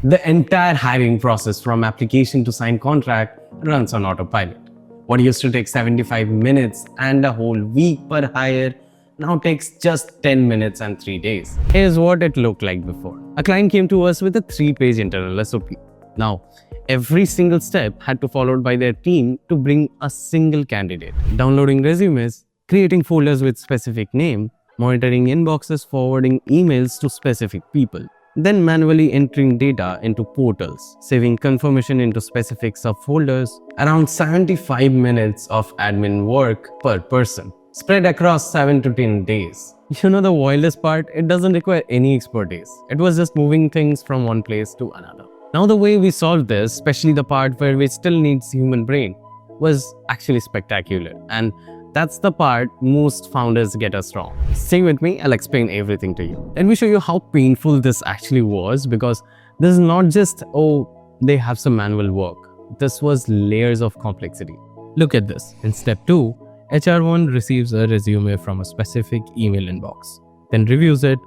The entire hiring process from application to sign contract runs on autopilot. What used to take 75 minutes and a whole week per hire now takes just 10 minutes and 3 days. Here's what it looked like before. A client came to us with a 3-page internal SOP. Now, every single step had to be followed by their team to bring a single candidate. Downloading resumes, creating folders with specific name, monitoring inboxes, forwarding emails to specific people, then manually entering data into portals, saving confirmation into specific subfolders. Around 75 minutes of admin work per person, spread across 7 to 10 days. You know the wildest part? It doesn't require any expertise. It was just moving things from one place to another. Now the way we solved this, especially the part where we still needs human brain, was actually spectacular. And that's the part most founders get us wrong. Stay with me, I'll explain everything to you. Let me show you how painful this actually was, because this is not just, oh, they have some manual work. This was layers of complexity. Look at this. In step 2, HR1 receives a resume from a specific email inbox, then reviews it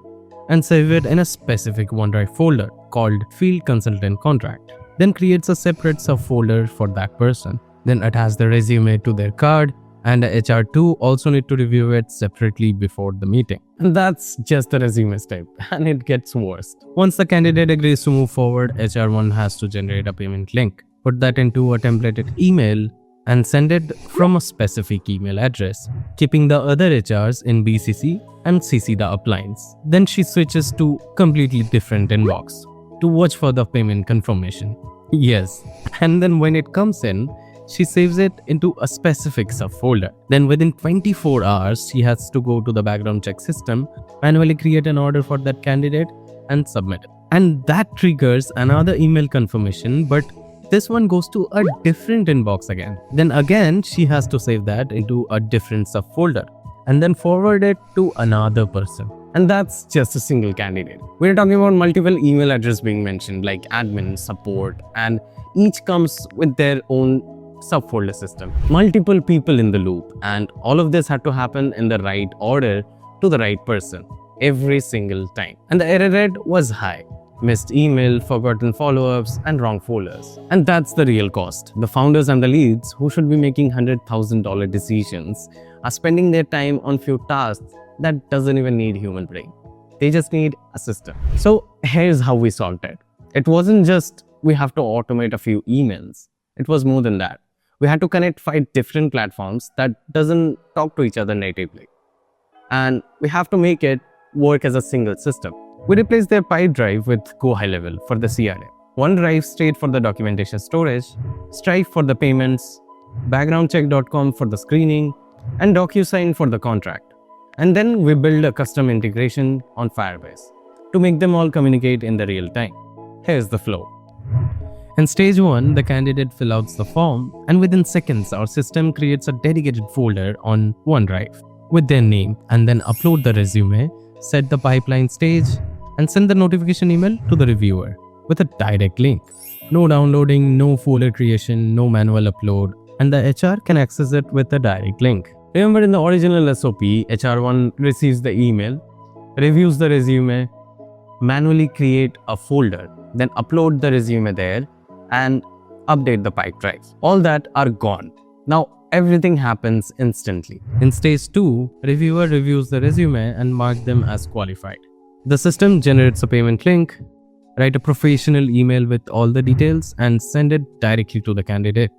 and saves it in a specific OneDrive folder called Field Consultant Contract. Then creates a separate subfolder for that person. Then attaches the resume to their card, and the HR2 also need to review it separately before the meeting. And that's just the resume step, and it gets worse. Once the candidate agrees to move forward, HR1 has to generate a payment link, put that into a templated email, and send it from a specific email address, keeping the other HRs in BCC and CC the uplines. Then she switches to completely different inbox to watch for the payment confirmation. Yes, and then when it comes in, she saves it into a specific subfolder. Then within 24 hours, she has to go to the background check system, manually create an order for that candidate and submit it. And that triggers another email confirmation, but this one goes to a different inbox again. Then again, she has to save that into a different subfolder and then forward it to another person. And that's just a single candidate. We're talking about multiple email addresses being mentioned, like admin, support, and each comes with their own subfolder system. Multiple people in the loop, and all of this had to happen in the right order to the right person every single time. And the error rate was high. Missed email, forgotten follow-ups, and wrong folders. And that's the real cost. The founders and the leads, who should be making $100,000 decisions, are spending their time on few tasks that doesn't even need human brain. They just need a system. So here's how we solved it. It wasn't just we have to automate a few emails. It was more than that. We had to connect 5 different platforms that doesn't talk to each other natively. And we have to make it work as a single system. We replaced their Pipe Drive with Go High Level for the CRM, OneDrive straight for the documentation storage, Stripe for the payments, backgroundcheck.com for the screening, and DocuSign for the contract. And then we build a custom integration on Firebase to make them all communicate in the real time. Here's the flow. In stage 1, the candidate fills out the form, and within seconds, our system creates a dedicated folder on OneDrive with their name, and then upload the resume, set the pipeline stage, and send the notification email to the reviewer with a direct link. No downloading, no folder creation, no manual upload, and the HR can access it with a direct link. Remember, in the original SOP, HR1 receives the email, reviews the resume, manually create a folder, then upload the resume there, and update the Pipe Drive. All that are gone. Now everything happens instantly. In stage 2, reviewer reviews the resume and marks them as qualified. The system generates a payment link, write a professional email with all the details, and send it directly to the candidate.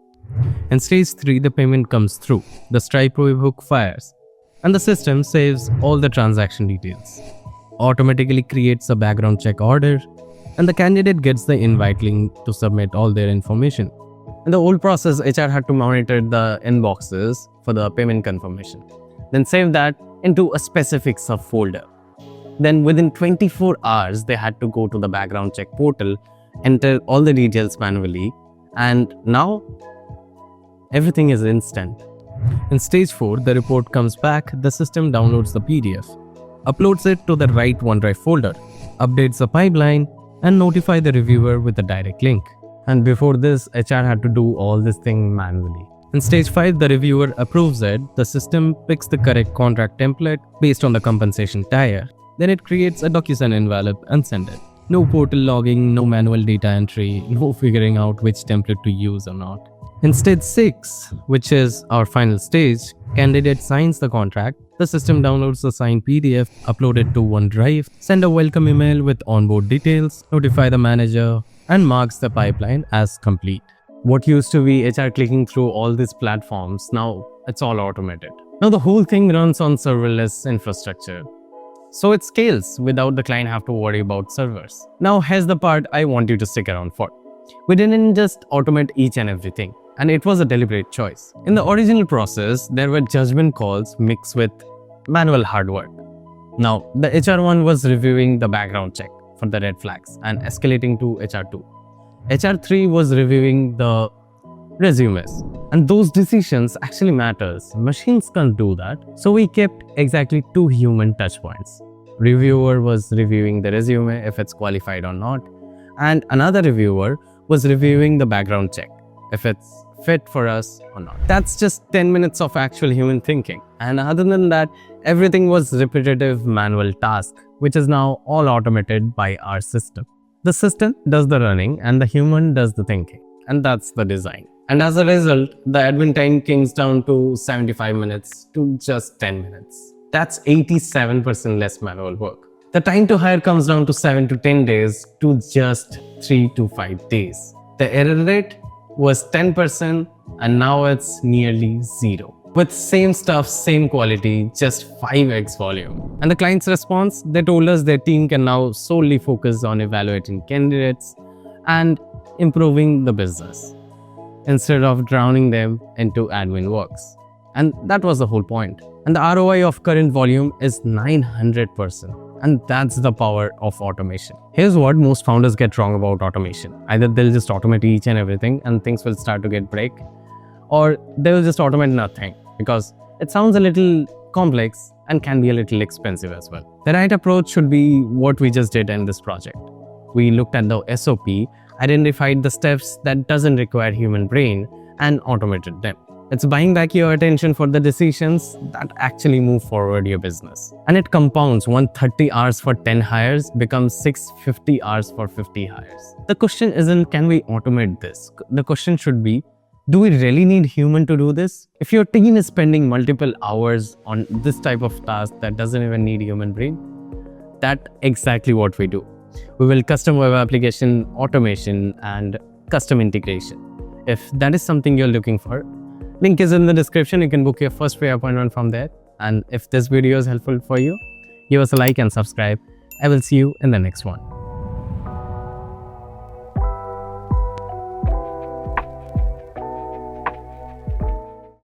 In stage 3, the payment comes through. The Stripe webhook fires, and the system saves all the transaction details, automatically creates a background check order, and the candidate gets the invite link to submit all their information. In the old process, HR had to monitor the inboxes for the payment confirmation, then save that into a specific subfolder. Then within 24 hours, they had to go to the background check portal, enter all the details manually, and now everything is instant. In stage 4, the report comes back, the system downloads the PDF, uploads it to the right OneDrive folder, updates the pipeline, and notify the reviewer with a direct link. And before this, HR had to do all this thing manually. In stage 5, the reviewer approves it. The system picks the correct contract template based on the compensation tier. Then it creates a DocuSign envelope and sends it. No portal logging, no manual data entry, no figuring out which template to use or not. In stage 6, which is our final stage, candidate signs the contract. The system downloads the signed PDF, upload it to OneDrive, send a welcome email with onboard details, notify the manager, and marks the pipeline as complete. What used to be HR clicking through all these platforms, now it's all automated. Now the whole thing runs on serverless infrastructure. So it scales without the client have to worry about servers. Now here's the part I want you to stick around for. We didn't just automate each and everything, and it was a deliberate choice. In the original process, there were judgment calls mixed with manual hard work. Now, the HR one was reviewing the background check for the red flags and escalating to HR2. HR3 was reviewing the resumes, and those decisions actually matters. Machines can't do that. So we kept exactly 2 human touch points. Reviewer was reviewing the resume if it's qualified or not, and another reviewer was reviewing the background check if it's fit for us or not. That's just 10 minutes of actual human thinking. And other than that, everything was repetitive manual task, which is now all automated by our system. The system does the running and the human does the thinking. And that's the design. And as a result, the admin time comes down to 75 minutes to just 10 minutes. That's 87% less manual work. The time to hire comes down to 7 to 10 days to just 3 to 5 days. The error rate was 10% and now it's nearly 0. With same stuff, same quality, just 5x volume. And the client's response, they told us their team can now solely focus on evaluating candidates and improving the business instead of drowning them into admin works. And that was the whole point. And the ROI of current volume is 900%. And that's the power of automation. Here's what most founders get wrong about automation. Either they'll just automate each and everything and things will start to get break, or they'll just automate nothing because it sounds a little complex and can be a little expensive as well. The right approach should be what we just did in this project. We looked at the SOP, identified the steps that doesn't require human brain, and automated them. It's buying back your attention for the decisions that actually move forward your business. And it compounds. 130 hours for 10 hires becomes 650 hours for 50 hires. The question isn't, can we automate this? The question should be, do we really need human to do this? If your team is spending multiple hours on this type of task that doesn't even need human brain, that's exactly what we do. We will custom web application automation and custom integration. If that is something you're looking for, link is in the description. You can book your first free appointment from there. And if this video is helpful for you, give us a like and subscribe. I will see you in the next one.